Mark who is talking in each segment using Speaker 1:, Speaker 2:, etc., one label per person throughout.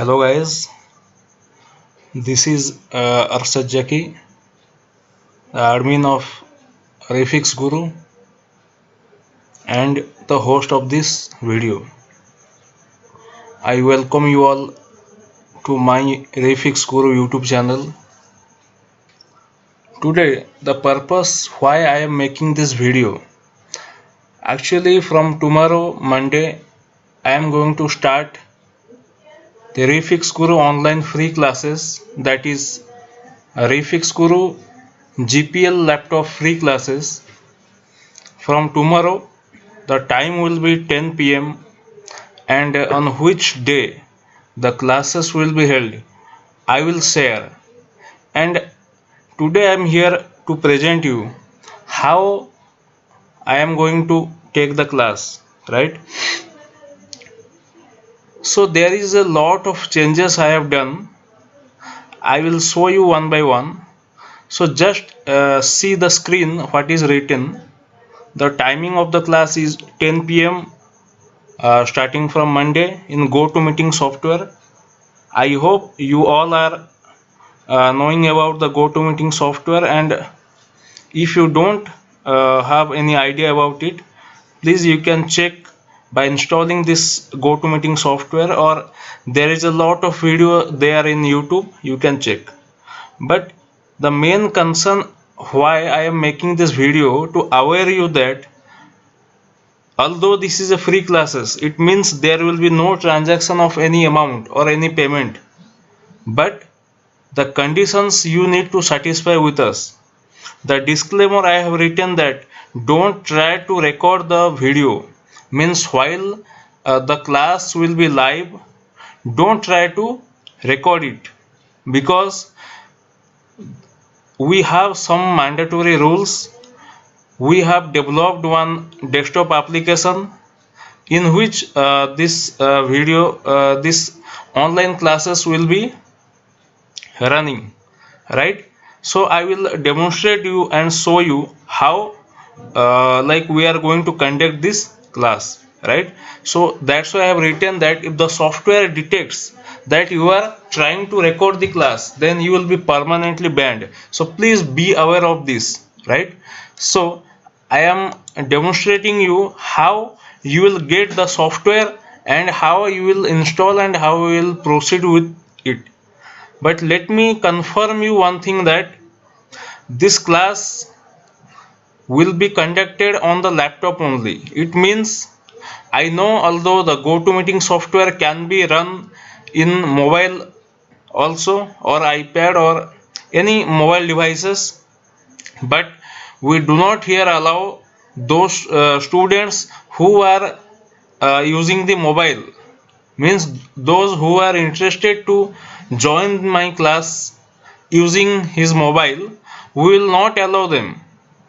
Speaker 1: Hello guys, this is Arshad Jaki, the admin of Refix Guru and the host of this video. I welcome you all to my Refix Guru YouTube channel. Today the purpose why I am making this video. Actually from tomorrow Monday I am going to start the Refix Guru online free classes, that is Refix Guru GPL laptop free classes. From tomorrow the time will be 10 p.m. and on which day the classes will be held I will share. And today I am here to present you how I am going to take the class, right? So there is a lot of changes I have done. I will show you one by one. So just see the screen what is written. The timing of the class is 10 p.m. Starting from Monday in GoToMeeting software. I hope you all are knowing about the GoToMeeting software, and if you don't have any idea about it, please you can check by installing this GoToMeeting software, or there is a lot of video there in YouTube, you can check. But the main concern why I am making this video to aware you that although this is a free classes, it means there will be no transaction of any amount or any payment, but the conditions you need to satisfy with us. The disclaimer I have written that don't try to record the video, means while the class will be live, don't try to record it, because we have some mandatory rules. We have developed one desktop application in which this online classes will be running, right? So I will demonstrate you and show you how like we are going to conduct this class, right? So that's why I have written that if the software detects that you are trying to record the class, then you will be permanently banned. So please be aware of this, right? So I am demonstrating you how you will get the software and how you will install and how you will proceed with it. But let me confirm you one thing, that this class will be conducted on the laptop only. It means I know although the GoToMeeting software can be run in mobile also, or iPad or any mobile devices, but we do not here allow those students who are using the mobile, means those who are interested to join my class using his mobile, we will not allow them,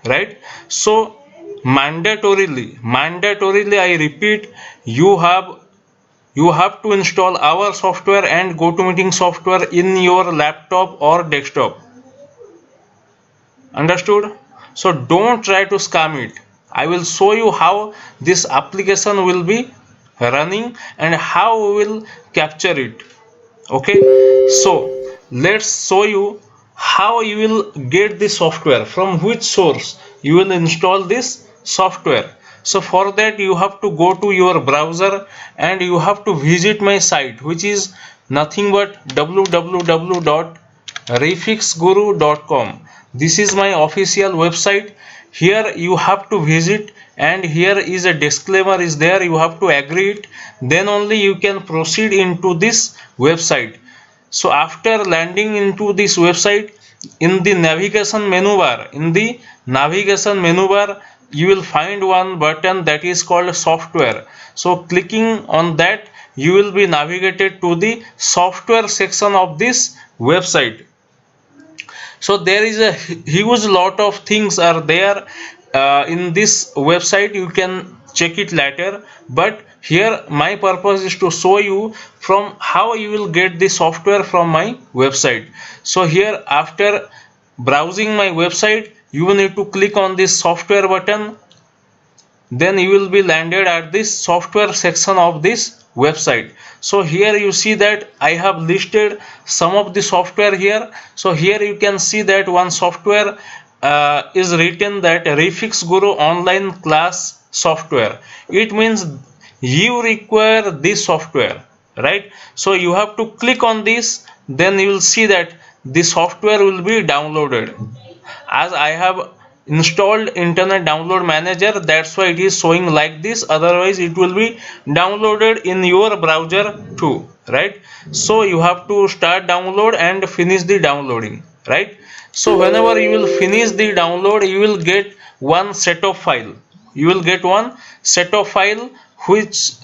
Speaker 1: right? So mandatorily I repeat, you have to install our software and GoToMeeting software in your laptop or desktop. Understood? So don't try to scam it. I will show you how this application will be running and how we will capture it. Okay, so let's show you how you will get the software, from which source you will install this software. So for that you have to go to your browser and you have to visit my site, which is nothing but www.refixguru.com. This is my official website. Here you have to visit, and here is a disclaimer is there, you have to agree it, then only you can proceed into this website. So after landing into this website, in the navigation menu bar, you will find one button that is called software. So clicking on that, you will be navigated to the software section of this website. So there is a huge lot of things are there in this website. You can check it later, but here my purpose is to show you from how you will get the software from my website. So here, after browsing my website, you will need to click on this software button. then you will be landed at this software section of this website. So here you see that I have listed some of the software here. So here you can see that one software is written that Refix Guru online class software. It means you require this software, right? So you have to click on this, then you will see that the software will be downloaded. As I have installed internet download manager, that's why it is showing like this, otherwise it will be downloaded in your browser too, right? So you have to start download and finish the downloading, right? So whenever you will finish the download, you will get one set of file. You will get one set of file which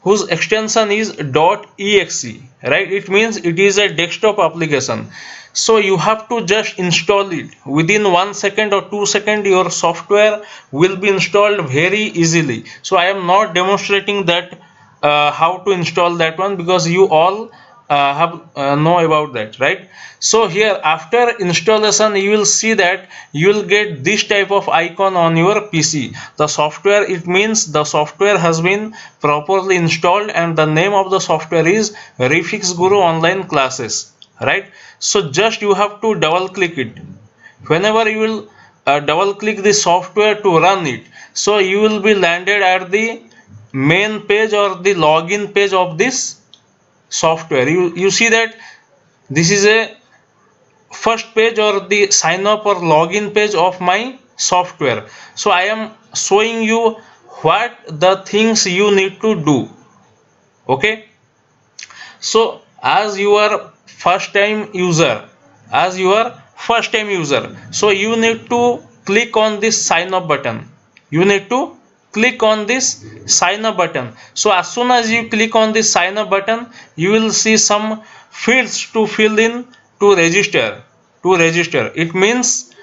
Speaker 1: whose extension is .exe, right? It means it is a desktop application. So you have to just install it within 1 second or 2 seconds. Your software will be installed very easily. So I am not demonstrating that how to install that one, because you all have know about that, right? So here after installation you will see that you will get this type of icon on your PC. The software, it means the software has been properly installed, and the name of the software is Refix Guru online classes, right? So just you have to double click it. Whenever you will double click the software to run it, so you will be landed at the main page or the login page of this software. You see that this is a first page or the sign up or login page of my software. So I am showing you what the things you need to do. Okay, so as you are first time user, so you need to click on this sign up button. You need to click on this sign up button. So as soon as you click on this sign up button, you will see some fields to fill in to register. It means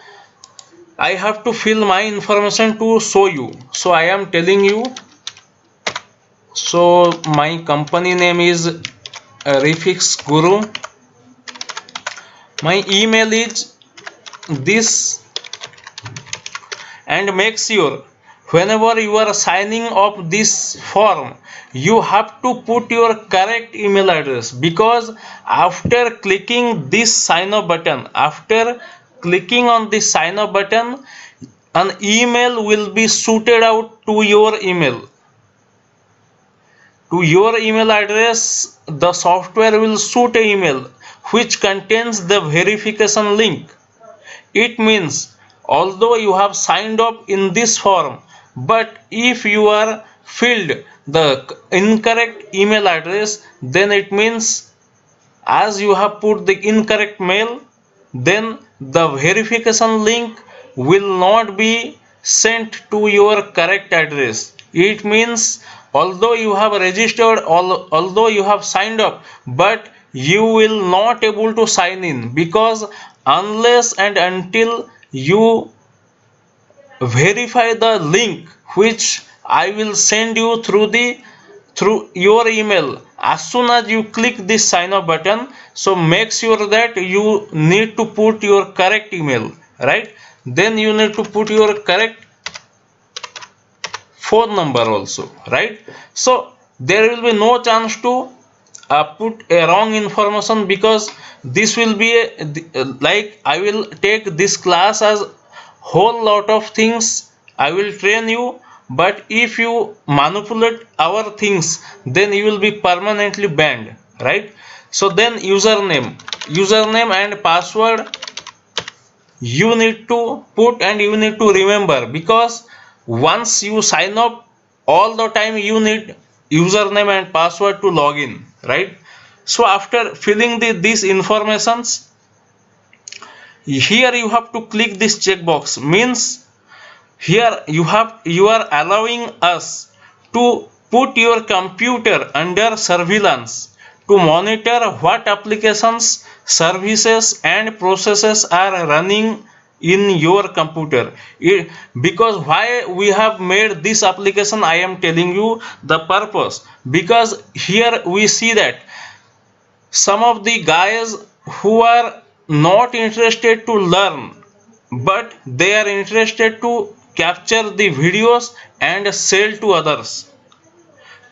Speaker 1: I have to fill my information to show you. So I am telling you. So my company name is Refix Guru. My email is this, and make sure whenever you are signing up this form, you have to put your correct email address, because after clicking this sign up button, an email will be shooted out to your email. To your email address, the software will shoot an email which contains the verification link. It means although you have signed up in this form, but if you are filled the incorrect email address, then it means as you have put the incorrect mail, then the verification link will not be sent to your correct address. It means although you have registered, although you have signed up, but you will not able to sign in, because unless and until you verify the link which I will send you through your email, as soon as you click this sign up button, so make sure that you need to put your correct email, right? Then you need to put your correct phone number also, right? So there will be no chance to put a wrong information, because this will be like I will take this class as whole lot of things I will train you, but if you manipulate our things, then you will be permanently banned, right? So then username and password you need to put, and you need to remember, because once you sign up, all the time you need username and password to log in, right? So after filling these informations, here you have to click this checkbox. Means here you are allowing us to put your computer under surveillance to monitor what applications, services and processes are running in your computer. Because why we have made this application, I am telling you the purpose. Because here we see that some of the guys who are not interested to learn, but they are interested to capture the videos and sell to others.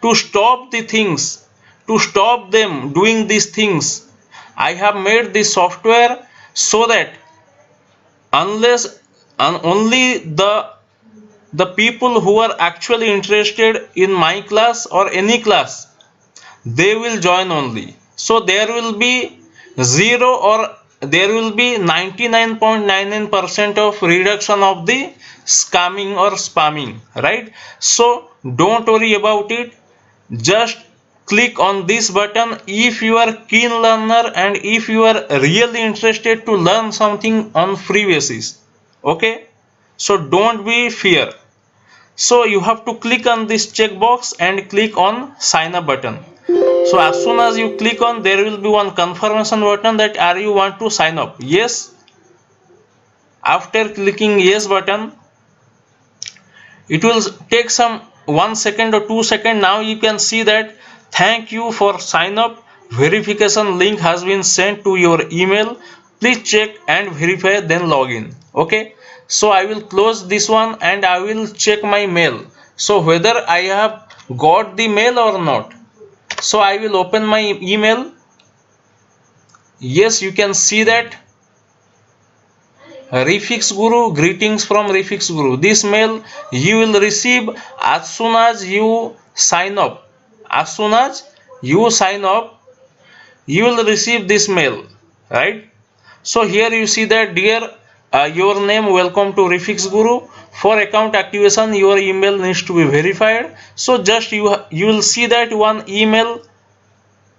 Speaker 1: To stop the things, to stop them doing these things, I have made this software so that unless and only the people who are actually interested in my class or any class, they will join only. So there will be zero, or there will be 99.99% of reduction of the scamming or spamming, right? So don't worry about it. Just click on this button if you are keen learner and if you are really interested to learn something on free basis. Okay, so don't be fear. So you have to click on this checkbox and click on sign up button. So as soon as you click on, there will be one confirmation button that are you want to sign up. Yes. After clicking yes button, it will take some 1 second or 2 seconds. Now you can see that thank you for sign up, verification link has been sent to your email, please check and verify then log in. Okay, so I will close this one and I will check my mail, so whether I have got the mail or not. So I will open my email. Yes, you can see that Refix Guru, greetings from Refix Guru. This mail you will receive as soon as you sign up. As soon as you sign up, you will receive this mail, right? So here you see that dear your name, welcome to Refix Guru. For account activation, your email needs to be verified. So just you will see that one email.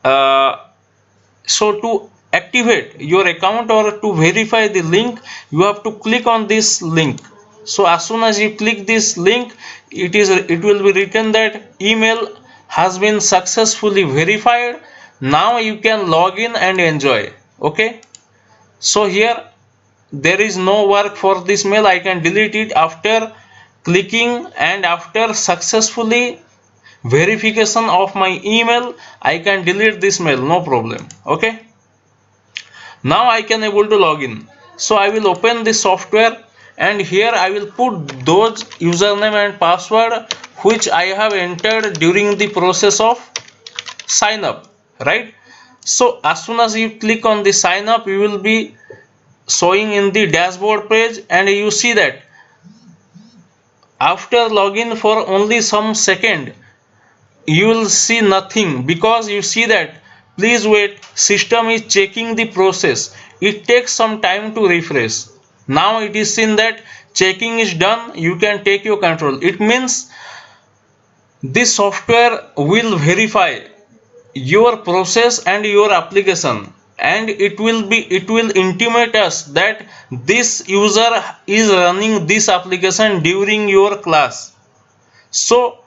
Speaker 1: So to activate your account or to verify the link, you have to click on this link. So as soon as you click this link, it will be written that email has been successfully verified. Now you can log in and enjoy. Okay, so here there is no work for this mail. I can delete it after clicking and after successfully verification of my email. I can delete this mail, no problem. Okay, now I can able to log in. So I will open this software and here I will put those username and password which I have entered during the process of sign up, right? So as soon as you click on the sign up, you will be showing in the dashboard page and you see that after login for only some second, you will see nothing, because you see that please wait, system is checking the process, it takes some time to refresh. Now it is seen that checking is done, you can take your control. It means this software will verify your process and your application, and it will intimate us that this user is running this application during your class. So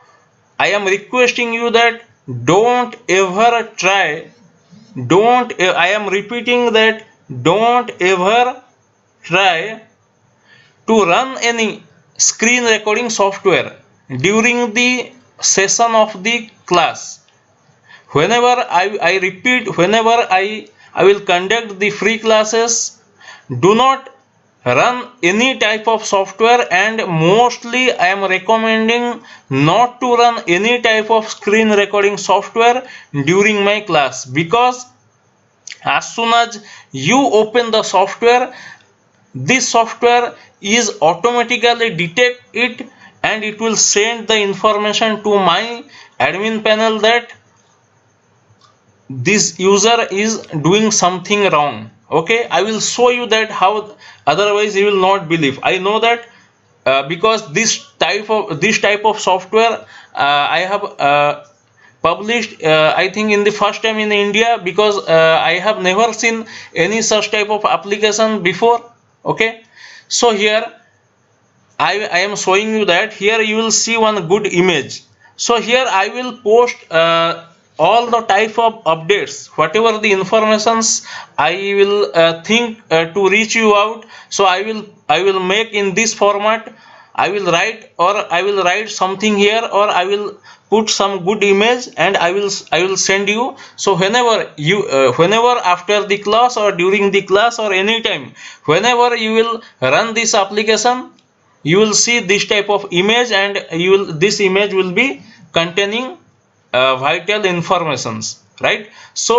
Speaker 1: I am requesting you that don't ever try, I am repeating that don't ever try to run any screen recording software during the session of the class. Whenever I repeat, whenever I will conduct the free classes, do not run any type of software, and mostly I am recommending not to run any type of screen recording software during my class, because as soon as you open the software, this software is automatically detect it and it will send the information to my admin panel that this user is doing something wrong. Okay, I will show you that how, otherwise you will not believe. I know that because this type of software I have published I think in the first time in India, because I have never seen any such type of application before. Okay, so here I am showing you that here you will see one good image. So here I will post all the type of updates, whatever the informations I will think to reach you out. So I will make in this format. I will write something here, or I will put some good image and I will send you. So whenever you whenever after the class or during the class or anytime, whenever you will run this application, you will see this type of image, and this image will be containing vital informations, right? So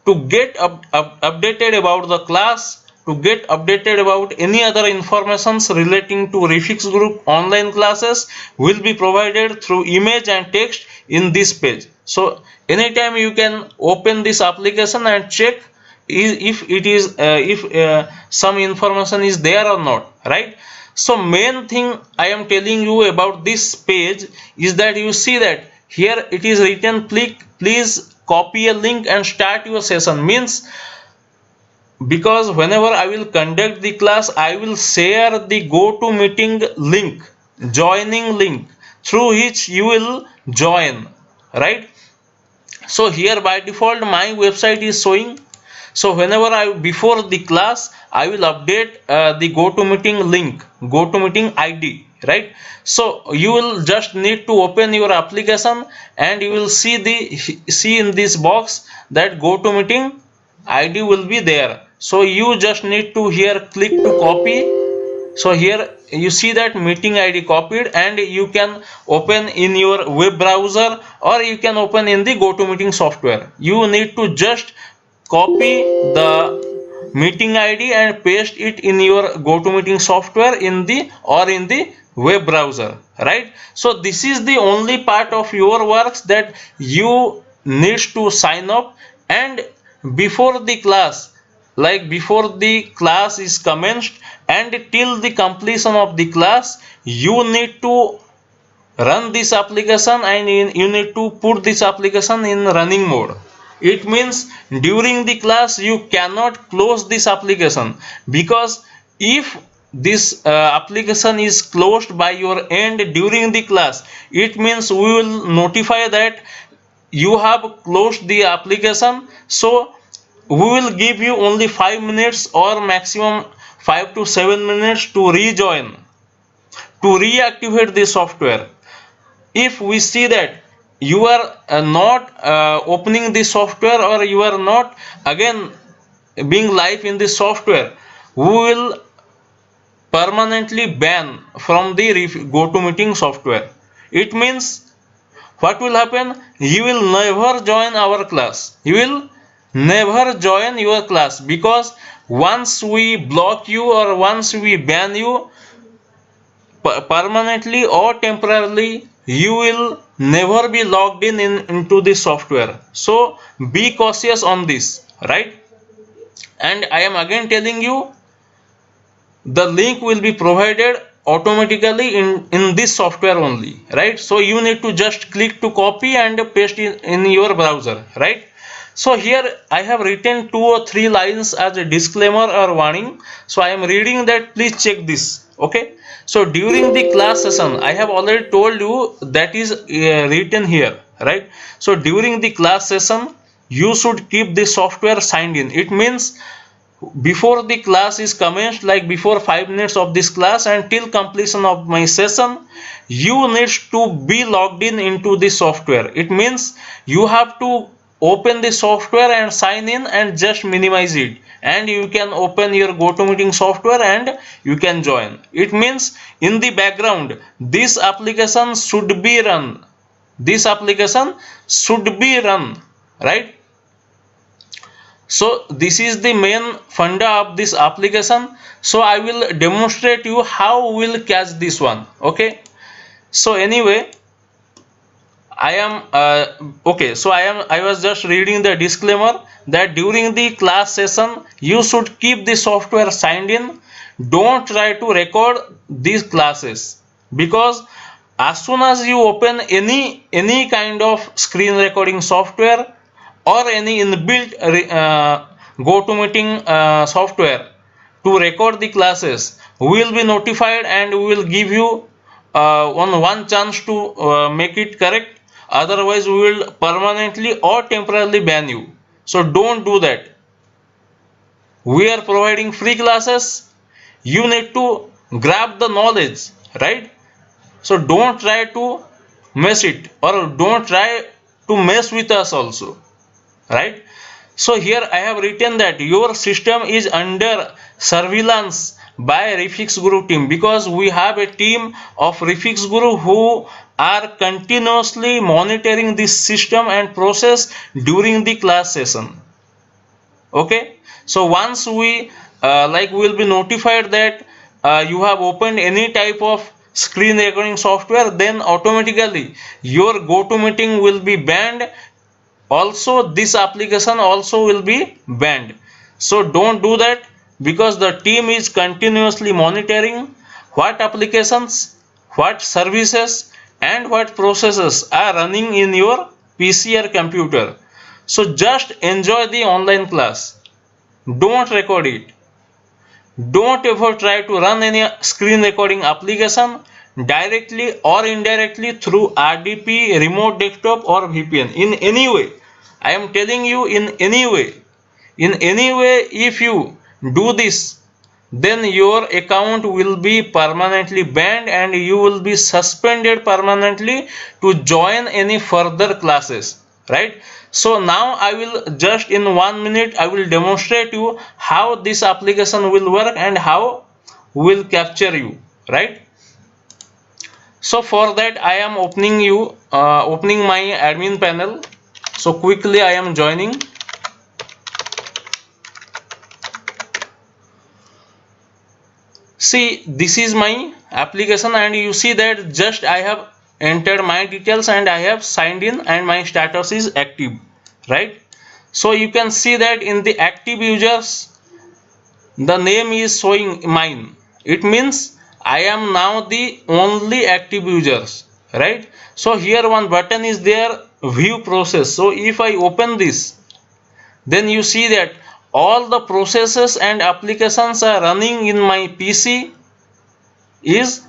Speaker 1: to get updated about the class, to get updated about any other informations relating to Refix Group online classes will be provided through image and text in this page. So anytime you can open this application and check if it is if some information is there or not, right? So main thing I am telling you about this page is that you see that here it is written, please copy a link and start your session. Means because whenever I will conduct the class, I will share the GoToMeeting link, joining link, through which you will join, right? So here by default my website is showing. So whenever before the class I will update the GoToMeeting link, GoToMeeting ID, right? So you will just need to open your application and you will see in this box that GoToMeeting ID will be there. So you just need to here click to copy. So here you see that meeting ID copied, and you can open in your web browser or you can open in the GoToMeeting software. You need to just copy the meeting ID and paste it in your GoToMeeting software in the web browser, right? So this is the only part of your works that you need to sign up, and before the class, like before the class is commenced and till the completion of the class, you need to run this application and you need to put this application in running mode. It means during the class you cannot close this application, because if this application is closed by your end during the class, it means we will notify that you have closed the application. So we will give you only 5 minutes or maximum 5 to 7 minutes to rejoin, to reactivate the software. If we see that you are not opening the software, or you are not again being live in the software, we will permanently ban from the GoToMeeting software. It means what will happen? You will never join our class. You will never join your class, because once we block you or once we ban you permanently or temporarily, you will never be logged into the software. So be cautious on this, right? And I am again telling you, the link will be provided automatically in this software only, right? So you need to just click to copy and paste it in your browser, right? So here I have written 2 or 3 lines as a disclaimer or warning. So I am reading that, please check this, okay? So during the class session, I have already told you that is written here, right? So during the class session, you should keep the software signed in. It means before the class is commenced, like before 5 minutes of this class and till completion of my session, you need to be logged into the software. It means you have to open the software and sign in and just minimize it, and you can open your GoToMeeting software and you can join. It means in the background this application should be run. This application should be run, right? So this is the main funda of this application. So I will demonstrate you how we will catch this one, okay? So anyway, I was just reading the disclaimer that during the class session you should keep the software signed in. Don't try to record these classes, because as soon as you open any kind of screen recording software or any inbuilt GoToMeeting software to record the classes, we will be notified and we will give you one chance to make it correct. Otherwise we will permanently or temporarily ban you. So don't do that. We are providing free classes. You need to grab the knowledge, right? So don't try to mess it, or don't try to mess with us also, right? So here I have written that your system is under surveillance by Refix Guru team, because we have a team of Refix Guru who are continuously monitoring this system and process during the class session. Okay, so once we will be notified that you have opened any type of screen recording software, then automatically your GoToMeeting will be banned. Also this application also will be banned. So don't do that, because the team is continuously monitoring what applications, what services and what processes are running in your PC or computer. So just enjoy the online class, don't record it. Don't ever try to run any screen recording application directly or indirectly through RDP, remote desktop or VPN in any way. I am telling you, in any way. In any way, if you do this, then your account will be permanently banned and you will be suspended permanently to join any further classes, right? So now I will just in 1 minute I will demonstrate you how this application will work and how will capture you, right? So for that I am opening my admin panel. So quickly I am joining. See, this is my application and you see that just I have entered my details and I have signed in and my status is active, right? So you can see that in the active users the name is showing mine. It means I am now the only active users, right? So here one button is there, view process. So if I open this, then you see that all the processes and applications are running in my PC is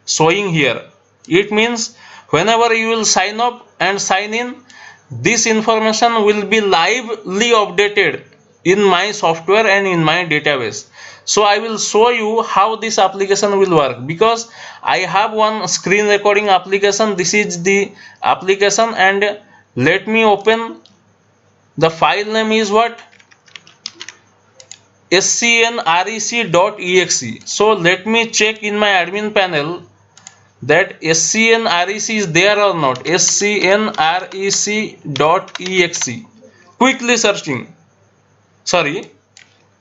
Speaker 1: showing here. It means whenever you will sign up and sign in, this information will be lively updated in my software and in my database. So I will show you how this application will work, because I have one screen recording application. This is the application and let me open. The file name is what? scnrec.exe. So let me check in my admin panel that scnrec is there or not. scnrec.exe. Quickly searching. Sorry,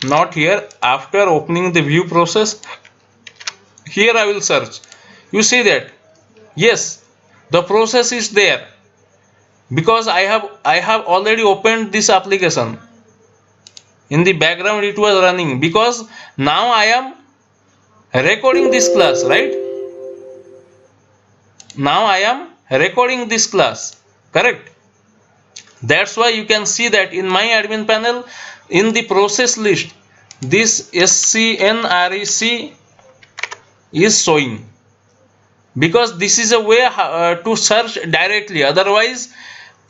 Speaker 1: not here. After opening the view process, here I will search. You see that yes, the process is there, because I have already opened this application. In the background it was running, because now I am recording this class, right? Now I am recording this class, correct? That's why you can see that in my admin panel, in the process list, this scnrec is showing, because this is a way to search directly. Otherwise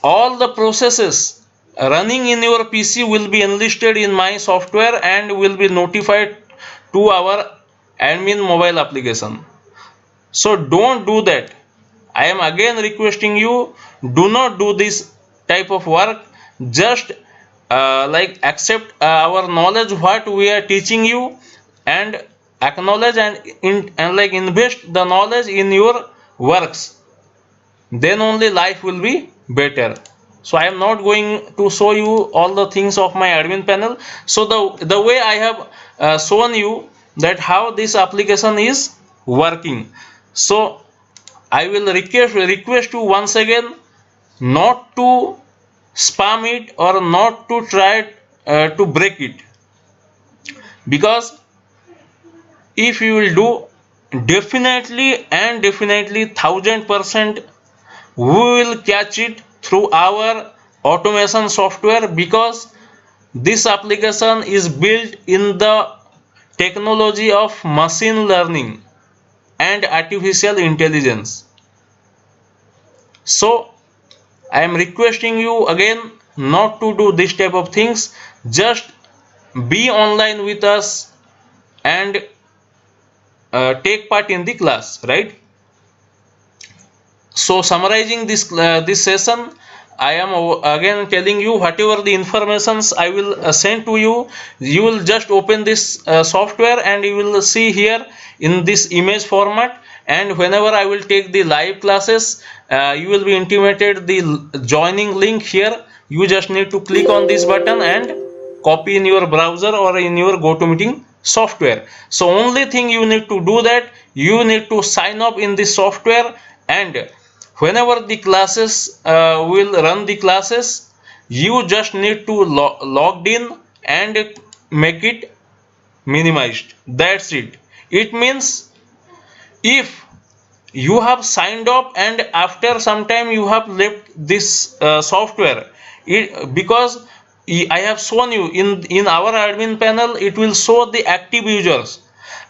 Speaker 1: all the processes running in your PC will be enlisted in my software and will be notified to our admin mobile application. So don't do that. I am again requesting you, do not do this type of work. Just accept our knowledge what we are teaching you, and acknowledge and invest the knowledge in your works. Then only life will be better. So I am not going to show you all the things of my admin panel. So the way I have shown you that how this application is working. So I will request you once again not to spam it or not to try to break it, because if you will do, definitely 1000% we will catch it through our automation software, because this application is built in the technology of machine learning and artificial intelligence. So I am requesting you again not to do this type of things. Just be online with us and take part in the class, right? So summarizing this session, I am again telling you, whatever the informations I will send to you, you will just open this software and you will see here in this image format. And whenever I will take the live classes, you will be intimated the joining link here. You just need to click on this button and copy in your browser or in your GoToMeeting software. So only thing you need to do that, you need to sign up in this software, and whenever the classes will run the classes, you just need to logged in and make it minimized. That's it. It means if you have signed up and after some time you have left this software, because I have shown you in our admin panel, it will show the active users.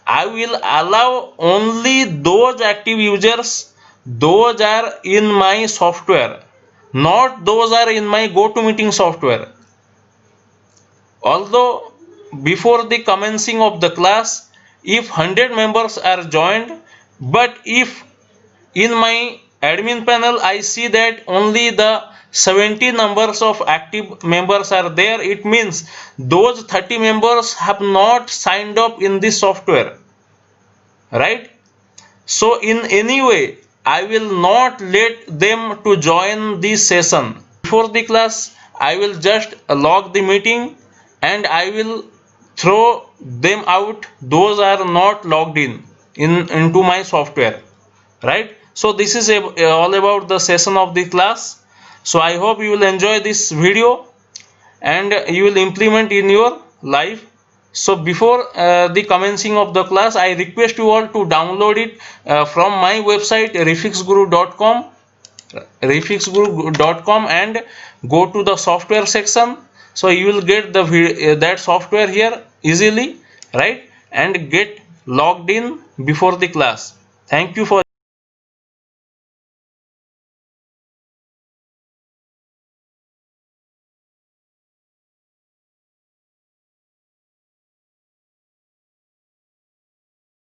Speaker 1: I will allow only those active users, those are in my software, not those are in my GoToMeeting software. Although before the commencing of the class, if 100 members are joined, but if in my admin panel I see that only the 70 numbers of active members are there, it means those 30 members have not signed up in this software, right? So in any way I will not let them to join this session. Before the class I will just log the meeting and I will throw them out, those are not logged in into my software, right? So this is all about the session of the class. So I hope you will enjoy this video and you will implement in your life. So before the commencing of the class, I request you all to download it from my website refixguru.com and go to the software section. So you will get the that software here easily, right? And get logged in before the class. Thank you for